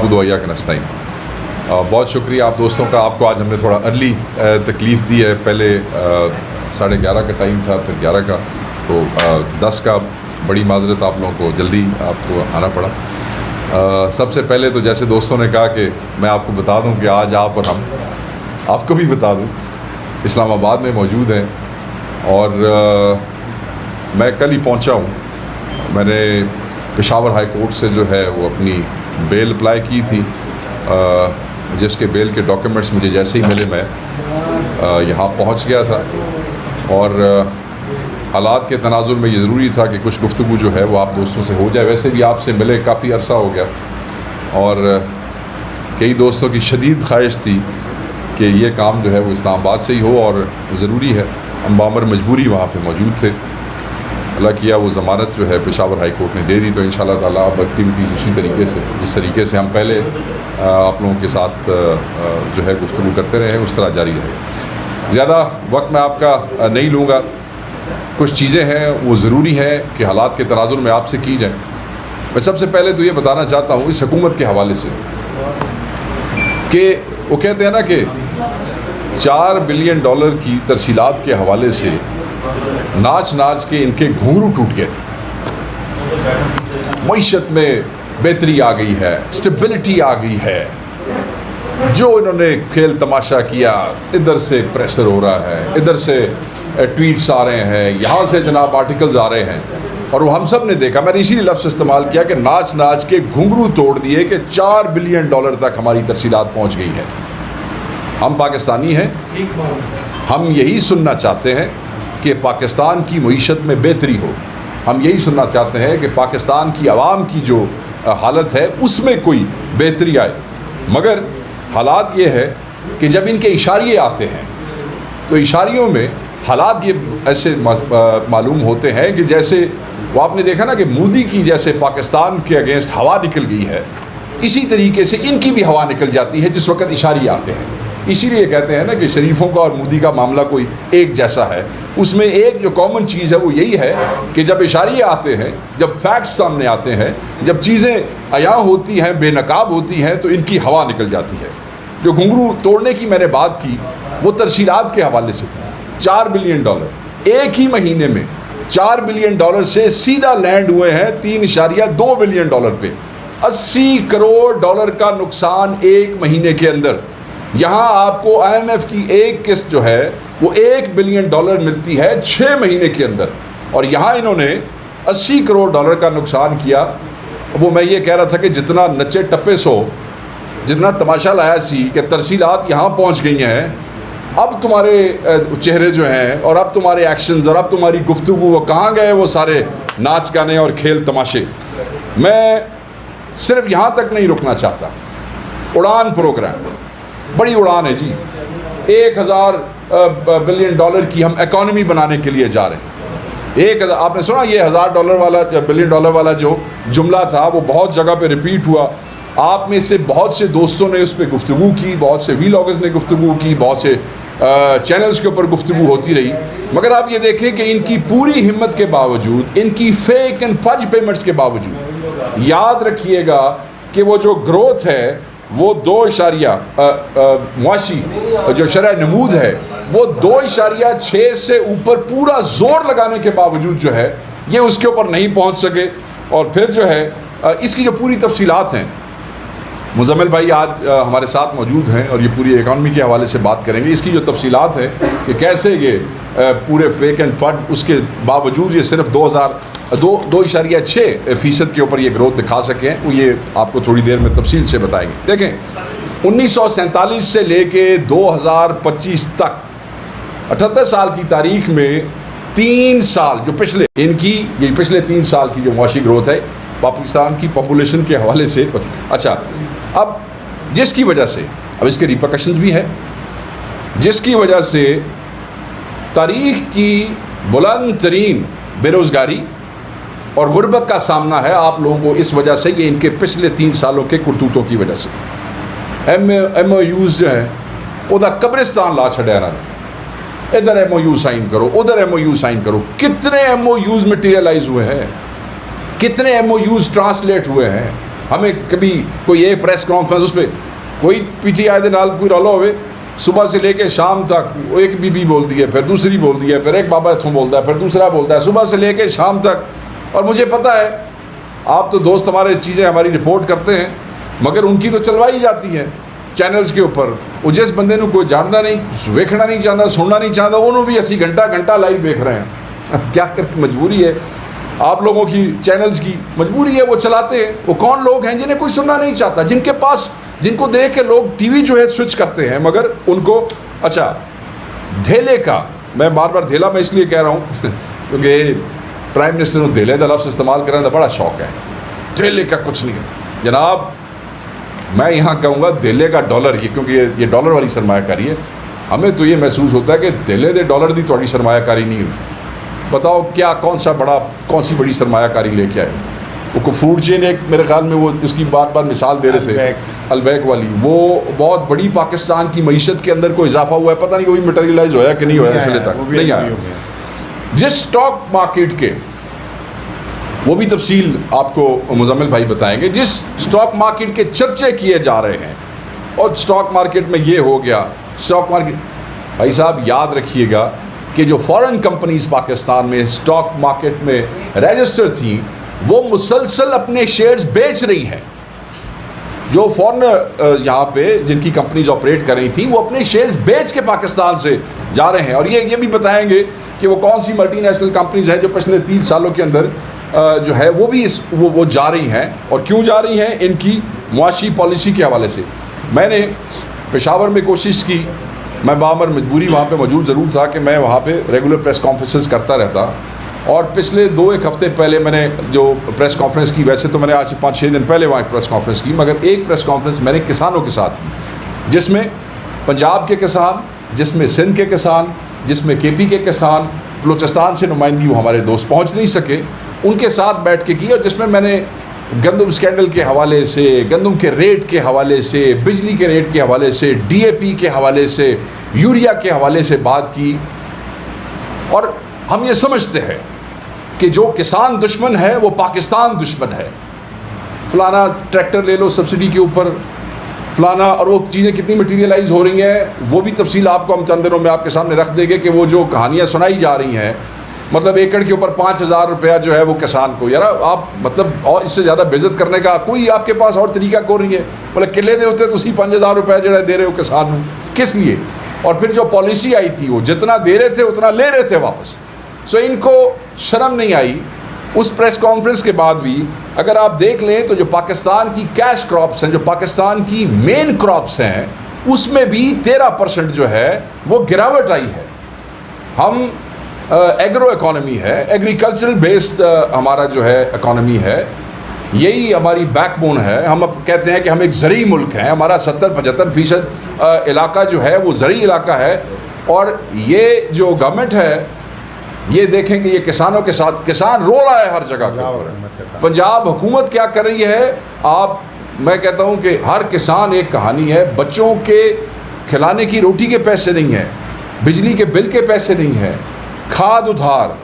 दुआया का नस्ताइन। बहुत शुक्रिया आप दोस्तों का। आपको आज हमने थोड़ा अर्ली तकलीफ़ दी है। पहले 11:30 का टाइम था, फिर 11 का, तो 10 का। बड़ी माजरत, आप लोगों को जल्दी आपको आना पड़ा। सबसे पहले तो जैसे दोस्तों ने कहा कि मैं आपको बता दूं कि आज आप और हम आपको भी बता दूं इस्लामाबाद में मौजूद हैं और मैं कल ही पहुंचा हूं। मैंने पेशावर हाई कोर्ट से जो है वो अपनी बेल अप्लाई की थी, जिसके बेल के डॉक्यूमेंट्स मुझे जैसे ही मिले मैं यहाँ पहुँच गया था। और हालात के तनाजुर में ये ज़रूरी था कि कुछ गुफ्तगू जो है वो आप दोस्तों से हो जाए। वैसे भी आपसे मिले काफ़ी अरसा हो गया और कई दोस्तों की शदीद ख्वाहिश थी कि ये काम जो है वो इस्लामाबाद से ही हो और ज़रूरी है। हम बामर मजबूरी वहाँ पे मौजूद थे। अल्लाह किया वो ज़मानत जो है पेशावर हाई कोर्ट ने दे दी, तो इंशाअल्लाह ताला अब एक्टिविटीज़ उसी तरीके से, जिस तरीके से हम पहले आप लोगों के साथ जो है गुफ्तगू करते रहे उस तरह जारी रहे। ज़्यादा वक्त मैं आपका नहीं लूँगा। कुछ चीज़ें हैं वो ज़रूरी है कि हालात के तनाजुर में आपसे की जाए। मैं सबसे पहले तो ये बताना चाहता हूँ इस हुकूमत के हवाले से कि वो कहते हैं ना कि $4 बिलियन की तरसीलात के हवाले से नाच नाच के इनके घुंघरू टूट गए थे। मईशत में बेहतरी आ गई है, स्टेबिलिटी आ गई है। जो इन्होंने खेल तमाशा किया, इधर से प्रेशर हो रहा है, इधर से ट्वीट्स आ रहे हैं, यहाँ से जनाब आर्टिकल्स आ रहे हैं, और वो हम सब ने देखा। मैंने इसीलिए लफ्ज़ इस्तेमाल किया कि नाच नाच के घुंघरू तोड़ दिए कि $4 बिलियन तक हमारी तरसीलात पहुँच गई है। हम पाकिस्तानी हैं, हम यही सुनना चाहते हैं कि पाकिस्तान की मईशत में बेहतरी हो। हम यही सुनना चाहते हैं कि पाकिस्तान की आवाम की जो हालत है उसमें कोई बेहतरी आए। मगर हालात ये है कि जब इनके इशारे आते हैं तो इशारियों में हालात ये ऐसे मालूम होते हैं कि जैसे वो आपने देखा ना कि मोदी की जैसे पाकिस्तान के अगेंस्ट हवा निकल गई है, इसी तरीके से इनकी भी हवा निकल जाती है जिस वक्त इशारे आते हैं। इसीलिए कहते हैं ना कि शरीफों का और मोदी का मामला कोई एक जैसा है। उसमें एक जो कॉमन चीज़ है वो यही है कि जब इशारे आते हैं, जब फैक्ट्स सामने आते हैं, जब चीज़ें अया होती हैं, बेनकाब होती हैं, तो इनकी हवा निकल जाती है। जो घुंघरू तोड़ने की मैंने बात की वो तरसीलात के हवाले से थी। $4 बिलियन एक ही महीने में $4 बिलियन से सीधा लैंड हुए हैं $3.2 बिलियन पे। $80 करोड़ का नुकसान एक महीने के अंदर। यहाँ आपको IMF की एक किस्त जो है वो $1 बिलियन मिलती है 6 महीने के अंदर, और यहाँ इन्होंने $80 करोड़ का नुकसान किया। वो मैं ये कह रहा था कि जितना नच्चे टप्पे सो, जितना तमाशा लाया सी कि तरसीलात यहाँ पहुँच गई हैं। अब तुम्हारे चेहरे जो हैं और अब तुम्हारे एक्शंस और अब तुम्हारी गुफ्तगू, वो कहाँ गए वो सारे नाच गाने और खेल तमाशे। मैं सिर्फ यहाँ तक नहीं रुकना चाहता। उड़ान प्रोग्राम बड़ी उड़ान है जी। 1000 बिलियन की हम इकॉनमी बनाने के लिए जा रहे हैं। आपने सुना ये $1000 वाला बिलियन वाला जो जुमला था वो बहुत जगह पे रिपीट हुआ। आप में से बहुत से दोस्तों ने उस पर गुफ्तगू की, बहुत से व्लॉगर्स ने गुफ्तगू की, बहुत से चैनल्स के ऊपर गुफ्तगू होती रही। मगर आप ये देखें कि इनकी पूरी हिम्मत के बावजूद, इनकी फेक एंड फज पेमेंट्स के बावजूद, याद रखिएगा कि वो जो ग्रोथ है वो 2 मुआशी जो शरह नमूद है वो 2.6 से ऊपर पूरा जोर लगाने के बावजूद जो है ये उसके ऊपर नहीं पहुंच सके। और फिर जो है इसकी जो पूरी तफसीलात हैं, मुज़म्मिल भाई आज हमारे साथ मौजूद हैं और ये पूरी इकॉनमी के हवाले से बात करेंगे। इसकी जो तफसीलात है कि कैसे ये पूरे फेक एंड फंड उसके बावजूद ये सिर्फ 2.6% के ऊपर ये ग्रोथ दिखा सके हैं, वो ये आपको थोड़ी देर में तफसील से बताएंगे। देखें 1947 से लेके 2025 तक 78 साल की तारीख में 3 साल जो पिछले इनकी ये पिछले 3 साल की जो मुआशी ग्रोथ है पाकिस्तान की पॉपुलेशन के हवाले से। अच्छा, अब जिसकी वजह से अब इसके रिपरकशंस भी है, जिसकी वजह से तारीख की बुलंद तरीन बेरोज़गारी और गुर्बत का सामना है आप लोगों को। इस वजह से ये इनके पिछले 3 सालों के करतूतों की वजह से MOUs जो है उदा कब्रिस्तान ला छड़िया ने। इधर MOU साइन करो, उधर MOU साइन करो। कितने MOUs मटीरियलाइज हुए हैं, कितने MOUs ट्रांसलेट हुए हैं। हमें कभी कोई ये प्रेस कॉन्फ्रेंस उस पर कोई PTI के नाल कोई रौला होवे, सुबह से लेके शाम तक वो एक बीबी बोलती है, फिर दूसरी बोलती है, फिर एक बाबा इत्थों बोलता है, फिर दूसरा बोलता है, सुबह से लेके शाम तक। और मुझे पता है आप तो दोस्त हमारे चीज़ें हमारी रिपोर्ट करते हैं, मगर उनकी तो चलवाई जाती है चैनल्स के ऊपर। वो जिस बंदे को कोई जानता नहीं, वेखना नहीं चाहता, सुनना नहीं चाहता, उन्होंने भी असी घंटा लाइव देख रहे हैं। क्या कर, मजबूरी है आप लोगों की, चैनल्स की मजबूरी है, वो चलाते हैं। वो कौन लोग हैं जिन्हें कोई सुनना नहीं चाहता, जिनके पास, जिनको देख के लोग टीवी जो है स्विच करते हैं, मगर उनको अच्छा धेले का, मैं बार बार धेला मैं इसलिए कह रहा हूँ क्योंकि प्राइम मिनिस्टर को धेले का लफ्ज़ इस्तेमाल करने का बड़ा शौक है। धेले का कुछ नहीं है जनाब, मैं यहाँ कहूँगा धेले का डॉलर, ये क्योंकि ये डॉलर वाली सरमायाकारी है। हमें तो ये महसूस होता है कि धेले दे डॉलर की थोड़ी सरमायाकारी नहीं हुई। बताओ क्या, कौन सी बड़ी सरमायाकारी लेके आए। वो फूड चेन एक मेरे ख्याल में वो उसकी बार मिसाल दे रहे थे, अलबैक वाली, वो बहुत बड़ी पाकिस्तान की मईशत के अंदर कोई इजाफा हुआ है, पता नहीं कोई मटेरियलाइज होया कि नहीं होया, इसलिए तक नहीं आया। जिस स्टॉक मार्केट के, वो भी तफसील आपको मुजम्मिल भाई बताएंगे, जिस स्टॉक मार्केट के चर्चे किए जा रहे हैं, और स्टॉक मार्केट में ये हो गया, स्टॉक मार्केट, भाई साहब याद रखिएगा कि जो फॉरेन कंपनीज पाकिस्तान में स्टॉक मार्केट में रजिस्टर थी, वो मुसलसल अपने शेयर्स बेच रही हैं। जो फॉरेनर यहाँ पे जिनकी कंपनीज ऑपरेट कर रही थी, वो अपने शेयर्स बेच के पाकिस्तान से जा रहे हैं। और ये भी बताएंगे कि वो कौन सी मल्टीनेशनल कंपनीज हैं जो पिछले 30 सालों के अंदर जो है वो भी वो जा रही हैं, और क्यों जा रही हैं, इनकी मुआशी पॉलिसी के हवाले से। मैंने पेशावर में कोशिश की, मैं बामर मजबूरी वहाँ पे मौजूद ज़रूर था कि मैं वहाँ पे रेगुलर प्रेस कॉन्फ्रेंसेस करता रहता, और पिछले 2-1 हफ़्ते पहले मैंने जो प्रेस कॉन्फ्रेंस की, वैसे तो मैंने आज 5-6 दिन पहले वहाँ प्रेस कॉन्फ्रेंस की, मगर एक प्रेस कॉन्फ्रेंस मैंने किसानों के साथ की, जिसमें पंजाब के किसान, जिसमें सिंध के किसान, जिसमें KP के किसान, बलूचिस्तान से नुमाइंदगी वो हमारे दोस्त पहुँच नहीं सके, उनके साथ बैठ के की, और जिसमें मैंने गंदम स्कैंडल के हवाले से, गंदम के रेट के हवाले से, बिजली के रेट के हवाले से, DAP के हवाले से, यूरिया के हवाले से बात की। और हम ये समझते हैं कि जो किसान दुश्मन है वो पाकिस्तान दुश्मन है। फलाना ट्रैक्टर ले लो सब्सिडी के ऊपर, फलाना, और वो चीज़ें कितनी मटीरियलाइज हो रही हैं, वो भी तफसील आपको हम चंद दिनों में आपके सामने रख देंगे कि वो जो कहानियाँ सुनाई जा रही हैं, मतलब एकड़ के ऊपर 5,000 रुपया जो है वो किसान को, यार आप मतलब, और इससे ज़्यादा बेइज्जत करने का कोई आपके पास और तरीका को नहीं है। मतलब किले दे होते तो 5,000 रुपया जो है दे रहे हो किसान को, किस लिए? और फिर जो पॉलिसी आई थी, वो जितना दे रहे थे उतना ले रहे थे वापस। सो इनको शर्म नहीं आई। उस प्रेस कॉन्फ्रेंस के बाद भी अगर आप देख लें तो जो पाकिस्तान की कैश क्रॉप्स हैं, जो पाकिस्तान की मेन क्रॉप्स हैं, उसमें भी 13% जो है वो गिरावट आई है। हम एग्रो इकॉनमी है, एग्रीकल्चरल बेस्ड हमारा जो है इकॉनमी है, यही हमारी बैकबोन है। हम अब कहते हैं कि हम एक ज़री मुल्क हैं, हमारा 70-75% इलाका जो है वो ज़री इलाका है। और ये जो गवर्नमेंट है, ये देखें कि ये किसानों के साथ, किसान रो रहा है हर जगह पर। पंजाब हुकूमत क्या कर रही है, मैं कहता हूँ कि हर किसान एक कहानी है। बच्चों के खिलाने की रोटी के पैसे नहीं हैं, बिजली के बिल के पैसे नहीं हैं, खाद उधार,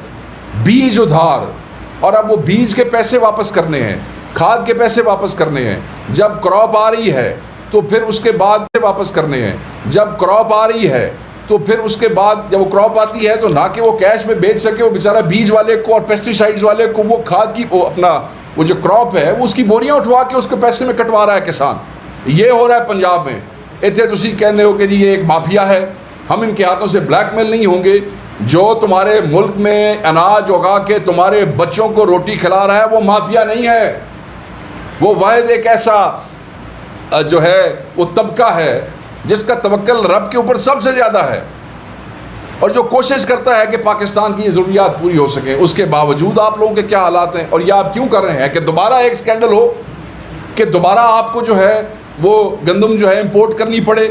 बीज उधार, और अब वो बीज के पैसे वापस करने हैं, खाद के पैसे वापस करने हैं। जब क्रॉप आ रही है तो फिर उसके बाद वापस करने हैं। जब क्रॉप आ रही है तो फिर उसके बाद जब वो क्रॉप आती है तो ना कि वो कैश में बेच सके, वो बेचारा बीज वाले को और पेस्टिसाइड्स वाले को वो खाद की वो जो क्रॉप है वो उसकी बोरियां उठवा के उसके पैसे में कटवा रहा है किसान। ये हो रहा है पंजाब में। इतने तुसी कहते हो कि जी ये एक माफिया है, हम इनके हाथों से ब्लैकमेल नहीं होंगे। जो तुम्हारे मुल्क में अनाज उगा के तुम्हारे बच्चों को रोटी खिला रहा है वो माफिया नहीं है, वो वाहिद एक ऐसा जो है वो तबका है जिसका तवक्कल रब के ऊपर सबसे ज़्यादा है, और जो कोशिश करता है कि पाकिस्तान की ज़रूरियात पूरी हो सके। उसके बावजूद आप लोगों के क्या हालात हैं, और ये आप क्यों कर रहे हैं कि दोबारा एक स्कैंडल हो, कि दोबारा आपको जो है वो गंदम जो है इंपोर्ट करनी पड़े,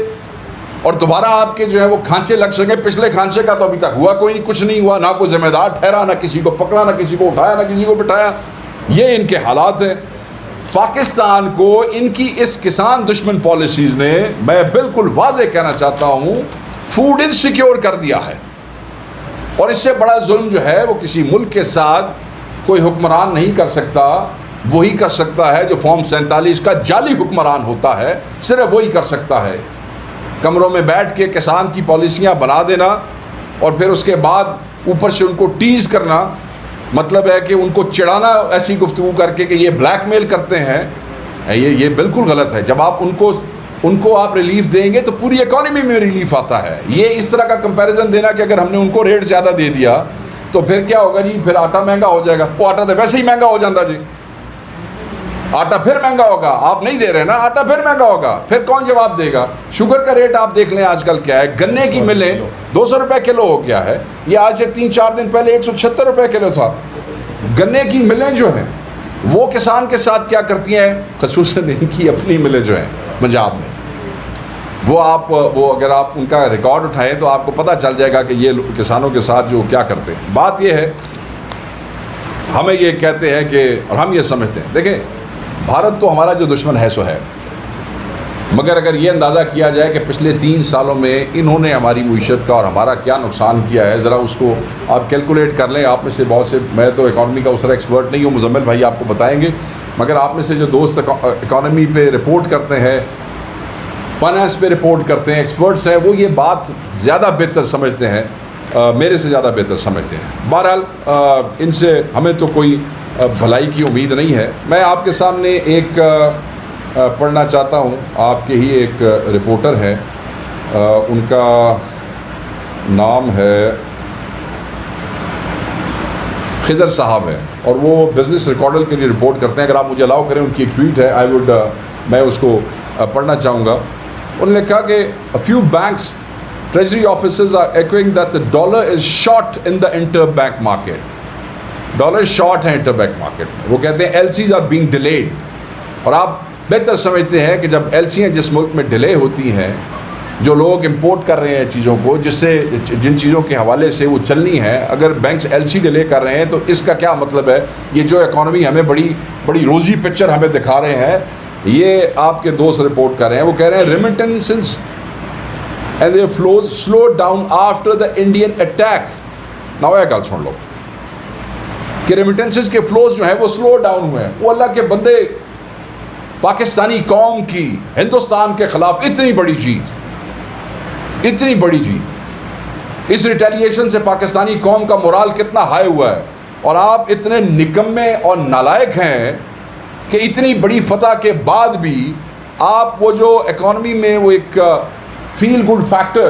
और दोबारा आपके जो है वो खांचे लग सके। पिछले खांचे का तो अभी तक हुआ कोई नहीं, कुछ नहीं हुआ, ना कोई जिम्मेदार ठहरा, ना किसी को पकड़ा, ना किसी को उठाया, ना किसी को बिठाया। ये इनके हालात हैं। पाकिस्तान को इनकी इस किसान दुश्मन पॉलिसीज़ ने, मैं बिल्कुल वाज़े कहना चाहता हूँ, फूड इनसिक्योर कर दिया है। और इससे बड़ा जुल्म जो है वो किसी मुल्क के साथ कोई हुक्मरान नहीं कर सकता वही कर सकता है जो फॉर्म 47 का जाली हुक्मरान होता है, सिर्फ वही कर सकता है। कमरों में बैठ के किसान की पॉलिसियाँ बना देना और फिर उसके बाद ऊपर से उनको टीज़ करना, मतलब है कि उनको चिढ़ाना ऐसी गुफ्तगू करके कि ये ब्लैकमेल करते हैं, ये बिल्कुल गलत है। जब आप उनको आप रिलीफ देंगे तो पूरी इकॉनमी में रिलीफ आता है। ये इस तरह का कंपैरिजन देना कि अगर हमने उनको रेट ज़्यादा दे दिया तो फिर क्या होगा जी, फिर आटा महंगा हो जाएगा। वो आटा तो वैसे ही महंगा हो जाता जी, आटा फिर महंगा होगा। आप नहीं दे रहे ना, आटा फिर महंगा होगा, फिर कौन जवाब देगा? शुगर का रेट आप देख लें आजकल क्या है। गन्ने की मिलें 200 रुपये किलो हो गया है, ये आज से 3-4 दिन पहले 176 रुपये किलो था। गन्ने की मिलें जो हैं वो किसान के साथ क्या करती हैं, ख़ुसूसन इनकी अपनी मिलें जो हैं पंजाब में, वो अगर आप उनका रिकॉर्ड उठाएं तो आपको पता चल जाएगा कि ये किसानों के साथ जो क्या करते हैं। बात ये है, हमें ये कहते हैं कि, और हम ये समझते हैं, देखें भारत तो हमारा जो दुश्मन है सो है, मगर अगर ये अंदाज़ा किया जाए कि पिछले 3 सालों में इन्होंने हमारी मईशत का और हमारा क्या नुकसान किया है, ज़रा उसको आप कैलकुलेट कर लें। आप में से बहुत से, मैं तो इकॉनमी का उस तरह एक्सपर्ट नहीं हूँ, मुज़म्मिल भाई आपको बताएंगे, मगर आप में से जो दोस्त इकॉनमी पे रिपोर्ट करते हैं, फाइनेंस पे रिपोर्ट करते हैं, एक्सपर्ट्स हैं, वो ये बात ज़्यादा बेहतर समझते हैं, मेरे से ज़्यादा बेहतर समझते हैं। बहरहाल इनसे हमें तो कोई भलाई की उम्मीद नहीं है। मैं आपके सामने एक पढ़ना चाहता हूँ, आपके ही एक रिपोर्टर हैं, उनका नाम है खिज़र साहब है और वो बिज़नेस रिकॉर्डर के लिए रिपोर्ट करते हैं। अगर आप मुझे अलाउ करें, उनकी एक ट्वीट है, मैं उसको पढ़ना चाहूँगा। उन्होंने कहा कि a few banks treasury officers are echoing that the dollar is short in the interbank market. Dollar short है इंटरबैंक मार्केट। वो कहते हैं LCs आर बीइंग डिलेड, और आप बेहतर समझते हैं कि जब LCs जिस मुल्क में डिले होती हैं, जो लोग इंपोर्ट कर रहे हैं चीज़ों को, जिन चीज़ों के हवाले से वो चलनी है, अगर बैंक्स LC डिले कर रहे हैं तो इसका क्या मतलब है? ये जो इकॉनमी हमें बड़ी रोज़ी पिक्चर हमें दिखा रहे हैं, ये आपके दोस्त रिपोर्ट कर रहे हैं। वो कह रहे हैं remittances and their flows slow down after the Indian attack. Now ये गल सुन लो कि रेमिटेंसेस के फ्लोज जो हैं वो स्लो डाउन हुए हैं। वो अल्लाह के बंदे, पाकिस्तानी कौम की हिंदुस्तान के ख़िलाफ़ इतनी बड़ी जीत, इस रिटेलिएशन से पाकिस्तानी कौम का मोराल कितना हाई हुआ है, और आप इतने निकम्मे और नालायक हैं कि इतनी बड़ी फतह के बाद भी आप वो जो इकॉनमी में वो एक फील गुड फैक्टर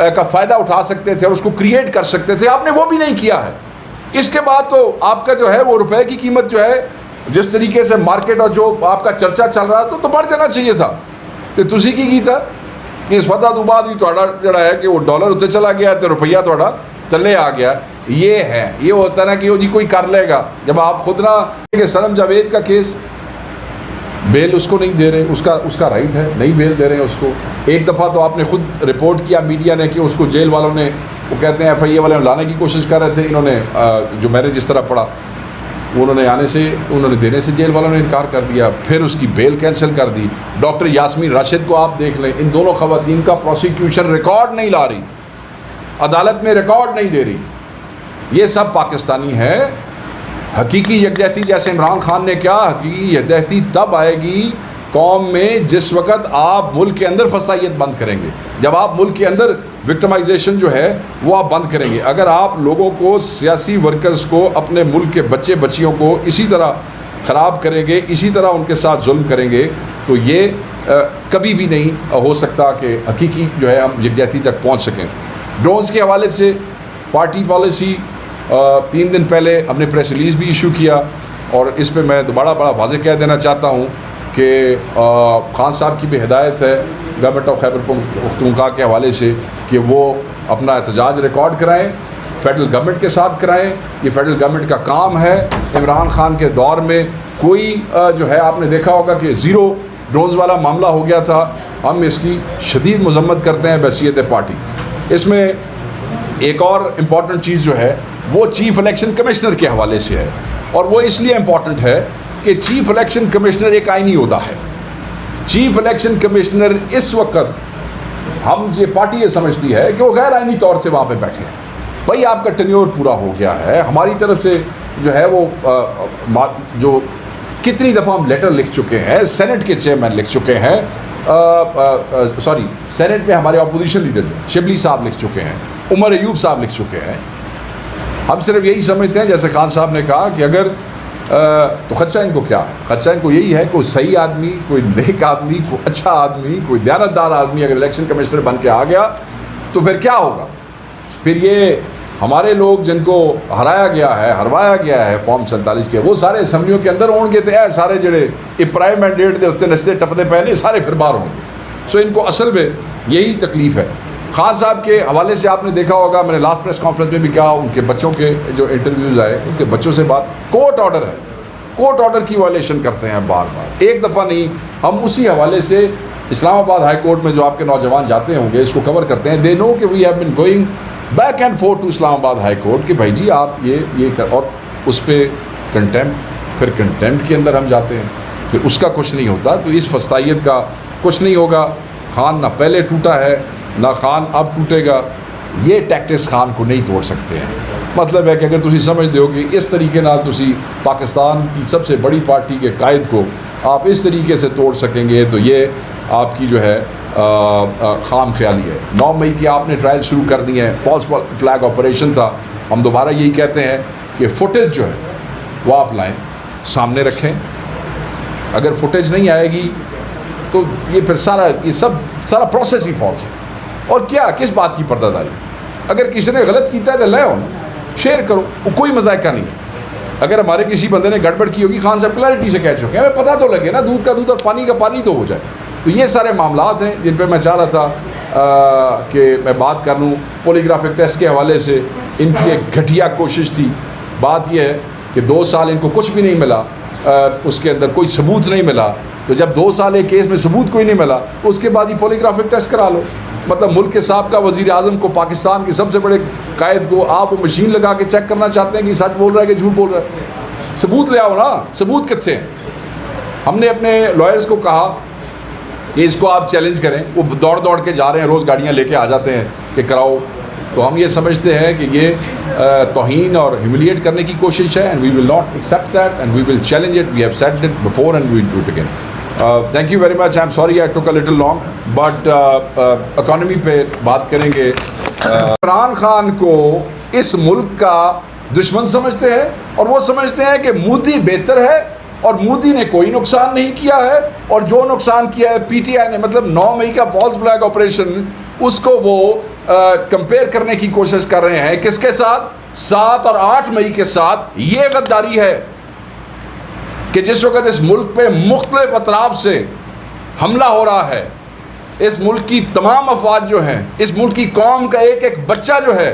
का फ़ायदा उठा सकते थे और उसको क्रिएट कर सकते थे, आपने वो भी नहीं किया है। इसके बाद तो आपका जो है वो रुपए की कीमत जो है, जिस तरीके से मार्केट और जो आपका चर्चा चल रहा था, तो बढ़ जाना चाहिए था। तो तुसी की कीता कि इस फतह तो बाद भी थोड़ा जड़ा है कि वो डॉलर उत्ते चला गया तो रुपया थोड़ा थल्ले आ गया। ये होता है ना कि वो जी कोई कर लेगा। जब आप खुद ना कि सनम जावेद का केस, बेल उसको नहीं दे रहे, उसका राइट है, नहीं बेल दे रहे हैं उसको। एक दफ़ा तो आपने खुद रिपोर्ट किया मीडिया ने कि उसको जेल वालों ने, वो कहते हैं FIA वाले लाने की कोशिश कर रहे थे, इन्होंने जो मैंने जिस तरह पढ़ा, उन्होंने देने से जेल वालों ने इनकार कर दिया, फिर उसकी बेल कैंसिल कर दी। डॉक्टर यास्मीन राशिद को आप देख लें, इन दोनों ख़वातीन का प्रोसिक्यूशन रिकॉर्ड नहीं ला रही, अदालत में रिकॉर्ड नहीं दे रही। ये सब पाकिस्तानी है। हकीकी यकजहती जैसे इमरान खान ने क्या, हकीकी यकजहती तब आएगी कौम में जिस वक़्त आप मुल्क के अंदर फसाइयत बंद करेंगे, जब आप मुल्क के अंदर विक्टिमाइजेशन जो है वो आप बंद करेंगे। अगर आप लोगों को, सियासी वर्कर्स को, अपने मुल्क के बच्चे बच्चियों को इसी तरह ख़राब करेंगे, इसी तरह उनके साथ जुल्म करेंगे, तो ये कभी भी नहीं हो सकता कि हकीकी जो है हम यकजहती तक पहुँच सकें। ड्रोन्स के हवाले से पार्टी पॉलिसी 3 दिन पहले हमने प्रेस रिलीज़ भी इशू किया, और इस पे मैं दोबारा बड़ा वाज़ेह कह देना चाहता हूँ कि खान साहब की भी हिदायत है गवर्नमेंट ऑफ खैबर पख्तूनख्वा के हवाले से कि वो अपना एहतजाज रिकॉर्ड कराएं, फेडरल गवर्नमेंट के साथ कराएं। ये फेडरल गवर्नमेंट का काम है। इमरान खान के दौर में कोई जो है, आपने देखा होगा कि ज़ीरो ड्रोन्स वाला मामला हो गया था। हम इसकी शदीद मजम्मत करते हैं बहसीयत पार्टी। इसमें एक और इम्पॉर्टेंट चीज़ जो है वो चीफ़ इलेक्शन कमिश्नर के हवाले से है, और वो इसलिए इम्पॉर्टेंट है कि चीफ़ इलेक्शन कमिश्नर एक आईनी ओहदा है। चीफ़ इलेक्शन कमिश्नर इस वक्त हम ये पार्टी ये समझती है कि वो गैर आईनी तौर से वहाँ पे बैठे हैं। भाई आपका टेन्योर पूरा हो गया है, हमारी तरफ से जो है वो जो कितनी दफ़ा हम लेटर लिख चुके हैं, सेनेट के चेयरमैन लिख चुके हैं, सॉरी सेनेट में हमारे अपोजिशन लीडर जो शिबली साहब लिख चुके हैं, उमर अयूब साहब लिख चुके हैं। हम सिर्फ यही समझते हैं, जैसे खान साहब ने कहा कि अगर तो खदशा इनको क्या है, खदशा इनको यही है कोई सही आदमी, कोई नेक आदमी, कोई अच्छा आदमी, कोई दयानतदार आदमी अगर इलेक्शन कमिश्नर बन के आ गया तो फिर क्या होगा। फिर ये हमारे लोग जिनको हराया गया है, हरवाया गया है फॉर्म 47 के, वो सारे असम्बलियों के अंदर होंगे तो ऐ सारे जड़े प्राइम मैंडेट के उत्ते नचते टपते पहने सारे फिर बाहर होंगे। सो इनको असल में यही तकलीफ़ है। खान साहब के हवाले से आपने देखा होगा, मैंने लास्ट प्रेस कॉन्फ्रेंस में भी कहा, उनके बच्चों के जो इंटरव्यूज़ आए उनके बच्चों से बात, कोर्ट ऑर्डर है, कोर्ट ऑर्डर की वायलेशन करते हैं बार बार, एक दफ़ा नहीं। हम उसी हवाले से इस्लामाबाद हाई कोर्ट में जो आपके नौजवान जाते होंगे इसको कवर करते हैं। दे नो कि we have been going back and forth to Islamabad High Court कि भाई जी आप ये कर, और उस पर कंटेम्प्ट, फिर कंटेम्प्ट के अंदर हम जाते हैं, फिर उसका कुछ नहीं होता। तो इस फस्तायत का कुछ नहीं होगा। खान ना पहले टूटा है ना खान अब टूटेगा। ये टैक्टिक्स खान को नहीं तोड़ सकते हैं। मतलब है कि अगर तुम समझते हो कि इस तरीके नाल तुसी पाकिस्तान की सबसे बड़ी पार्टी के कायद को आप इस तरीके से तोड़ सकेंगे तो ये आपकी जो है खाम ख्याली है। 9 मई की आपने ट्रायल शुरू कर दी है, फॉल्स फ्लैग ऑपरेशन था। हम दोबारा यही कहते हैं कि फुटेज जो है वो आप लाएँ, सामने रखें। अगर फुटेज नहीं आएगी तो ये फिर सारा प्रोसेस ही फॉल्स है। और क्या किस बात की पर्दादारी। अगर किसी ने गलत किया है तो ले आओ, शेयर करो, वो कोई मजाक नहीं है। अगर हमारे किसी बंदे ने गड़बड़ की होगी, खान साहब क्लैरिटी से कह चुके हैं, हमें पता तो लगे ना, दूध का दूध और पानी का पानी तो हो जाए। तो ये सारे मामलात हैं जिन पे मैं चाह रहा था कि मैं बात कर लूँ। पॉलीग्राफिक टेस्ट के हवाले से इनकी एक घटिया कोशिश थी। बात यह है कि 2 साल इनको कुछ भी नहीं मिला, उसके अंदर कोई सबूत नहीं मिला। तो जब 2 साल एक केस में सबूत कोई नहीं मिला तो उसके बाद ही पॉलीग्राफिक टेस्ट करा लो। मतलब मुल्क के साबका वज़ीर आज़म को, पाकिस्तान के सबसे बड़े कायद को आप वो मशीन लगा के चेक करना चाहते हैं कि सच बोल रहा है कि झूठ बोल रहा है। सबूत ले आओ ना, सबूत कितने हैं। हमने अपने लॉयर्स को कहा कि इसको आप चैलेंज करें। वो दौड़ दौड़ के जा रहे हैं, रोज़ गाड़ियाँ लेके आ जाते हैं कि कराओ। तो हम ये समझते हैं कि ये तौहीन और ह्यूमिलिएट करने की कोशिश है। And we will not accept that and we will challenge it. We have said it before and we will do it again. Thank you very much. I am sorry I took a little long, but economy पे बात करेंगे। इमरान खान को इस मुल्क का दुश्मन समझते हैं और वो समझते हैं कि मोदी बेहतर है और मोदी ने कोई नुकसान नहीं किया है, और जो नुकसान किया है पीटीआई ने, मतलब 9 मई का फॉल्स फ्लैग ऑपरेशन, उसको वो कंपेयर करने की कोशिश कर रहे हैं। किसके साथ? 7 और 8 मई के साथ। ये गद्दारी है कि जिस वक्त इस मुल्क पे मुख्तलिफ अतराफ से हमला हो रहा है, इस मुल्क की तमाम अफवाज जो हैं, इस मुल्क की कौम का एक एक बच्चा जो है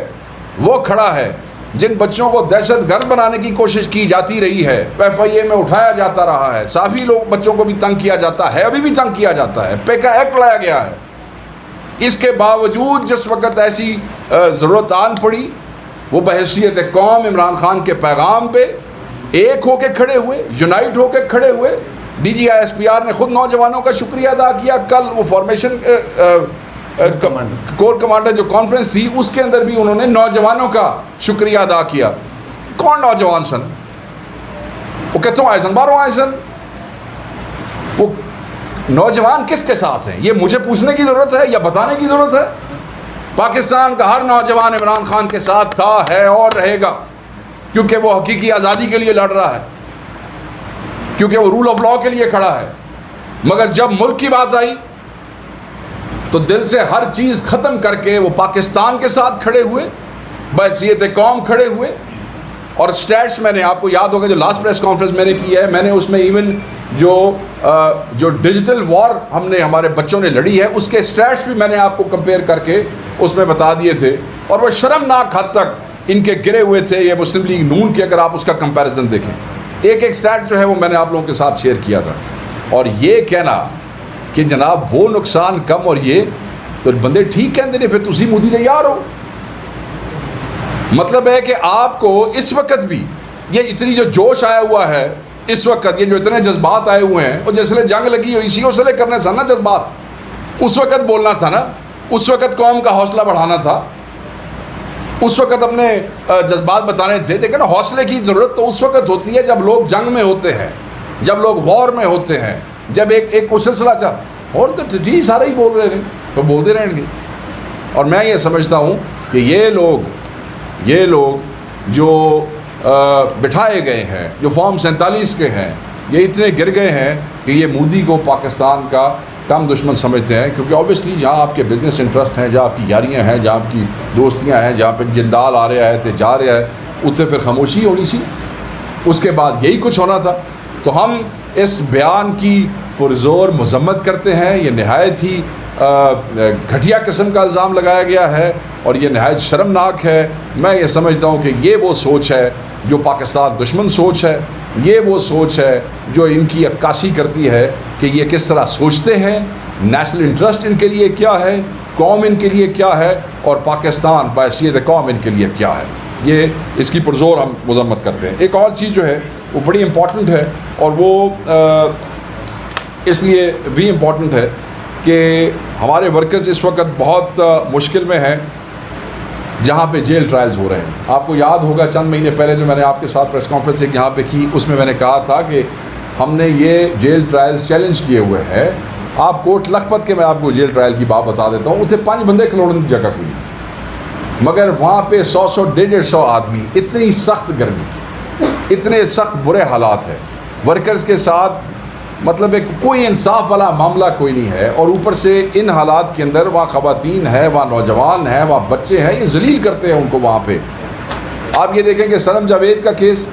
वो खड़ा है, जिन बच्चों को दहशत गर्द बनाने की कोशिश की जाती रही है, FIA में उठाया जाता रहा है, काफ़ी लोग बच्चों को भी तंग किया जाता है, अभी भी तंग किया जाता है, पेका एक्ट लाया गया है। इसके बावजूद जिस वक्त ऐसी ज़रूरत आन पड़ी, वो बहैसियत कौम इमरान खान के पैगाम पे एक होके खड़े हुए, यूनाइट होके खड़े हुए। DGISPR ने खुद नौजवानों का शुक्रिया अदा किया। कल वो फॉर्मेशन कोर कमांडर जो कॉन्फ्रेंस थी उसके अंदर भी उन्होंने नौजवानों का शुक्रिया अदा किया। कौन नौजवान सन? वो कितों आए सन? बाहरों आए सन। वो नौजवान किसके साथ हैं ये मुझे पूछने की ज़रूरत है या बताने की ज़रूरत है? पाकिस्तान का हर नौजवान इमरान खान के साथ था, है और रहेगा, क्योंकि वो हकीकी आज़ादी के लिए लड़ रहा है, क्योंकि वो रूल ऑफ लॉ के लिए खड़ा है। मगर जब मुल्क की बात आई तो दिल से हर चीज़ ख़त्म करके वो पाकिस्तान के साथ खड़े हुए, बहैसियत कौम खड़े हुए। और स्टैट्स मैंने, आपको याद होगा जो लास्ट प्रेस कॉन्फ्रेंस मैंने की है, मैंने उसमें इवन जो डिजिटल वॉर हमने हमारे बच्चों ने लड़ी है उसके स्टैट्स भी मैंने आपको कंपेयर करके उसमें बता दिए थे। और वह शर्मनाक हद तक इनके गिरे हुए थे ये मुस्लिम लीग नून के। अगर आप उसका कंपैरिजन देखें, एक एक स्टैट जो है वो मैंने आप लोगों के साथ शेयर किया था। और ये कहना कि जनाब वो नुकसान कम और ये तो बंदे ठीक कहते हैं, फिर तुसी मोदी दे यार हो। मतलब है कि आपको इस वक्त भी ये इतनी जो जोश आया हुआ है, इस वक्त ये जो इतने जज्बात आए हुए हैं, और जिसले जंग लगी हुई इसी हौसले करने था ना, जज्बात उस वक्त बोलना था ना, उस वक्त कौम का हौसला बढ़ाना था, उस वक्त अपने जज्बात बताने थे। लेकिन हौसले की ज़रूरत तो उस वक्त होती है जब लोग जंग में होते हैं, जब लोग वॉर में होते हैं, जब एक को सिलसिला चल और तो जी सारे ही बोल रहे हैं तो बोलते रहेंगे। और मैं ये समझता हूँ कि ये लोग जो बिठाए गए हैं, जो फॉर्म 47 के हैं, ये इतने गिर गए हैं कि ये मोदी को पाकिस्तान का कम दुश्मन समझते हैं, क्योंकि ऑब्वियसली जहाँ आपके बिज़नेस इंटरेस्ट हैं, जहाँ आपकी यारियाँ हैं, जहाँ आपकी दोस्तियाँ हैं, जहाँ पे जिंदाल आ रहा है तो जा रहा है, उत्ते फिर खामोशी होनी सी, उसके बाद यही कुछ होना था। तो हम इस बयान की पुरज़ोर मज़म्मत करते हैं। ये नहायत ही घटिया किस्म का इल्ज़ाम लगाया गया है और ये नहायत शर्मनाक है। मैं ये समझता हूँ कि ये वो सोच है जो पाकिस्तान दुश्मन सोच है, ये वो सोच है जो इनकी अक्कासी करती है कि ये किस तरह सोचते हैं, नेशनल इंटरेस्ट इनके लिए क्या है, कौम इनके लिए क्या है और पाकिस्तान बहैसियत कौम इनके लिए क्या है। ये इसकी पुरज़ोर हम मज़म्मत करते हैं। एक और चीज़ जो है वो बड़ी इम्पॉर्टेंट है और वो इसलिए भी इम्पॉर्टेंट है कि हमारे वर्कर्स इस वक्त बहुत मुश्किल में हैं जहाँ पे जेल ट्रायल्स हो रहे हैं। आपको याद होगा चंद महीने पहले जो मैंने आपके साथ प्रेस कॉन्फ्रेंस एक यहाँ पे की, उसमें मैंने कहा था कि हमने ये जेल ट्रायल्स चैलेंज किए हुए हैं। आप कोट लखपत के मैं आपको जेल ट्रायल की बात बता देता हूँ, उत्थे 5 बंदे खलोने की जगह कोई नहीं, मगर वहाँ पे 100 150 आदमी, इतनी सख्त गर्मी, इतने सख्त बुरे हालात हैं वर्कर्स के साथ, मतलब एक कोई इंसाफ वाला मामला कोई नहीं है। और ऊपर से इन हालात के अंदर वहाँ ख़वातीन है, वहाँ नौजवान हैं, वहाँ बच्चे हैं, ये जलील करते हैं उनको वहाँ पे। आप ये देखें कि सनम जावेद का केस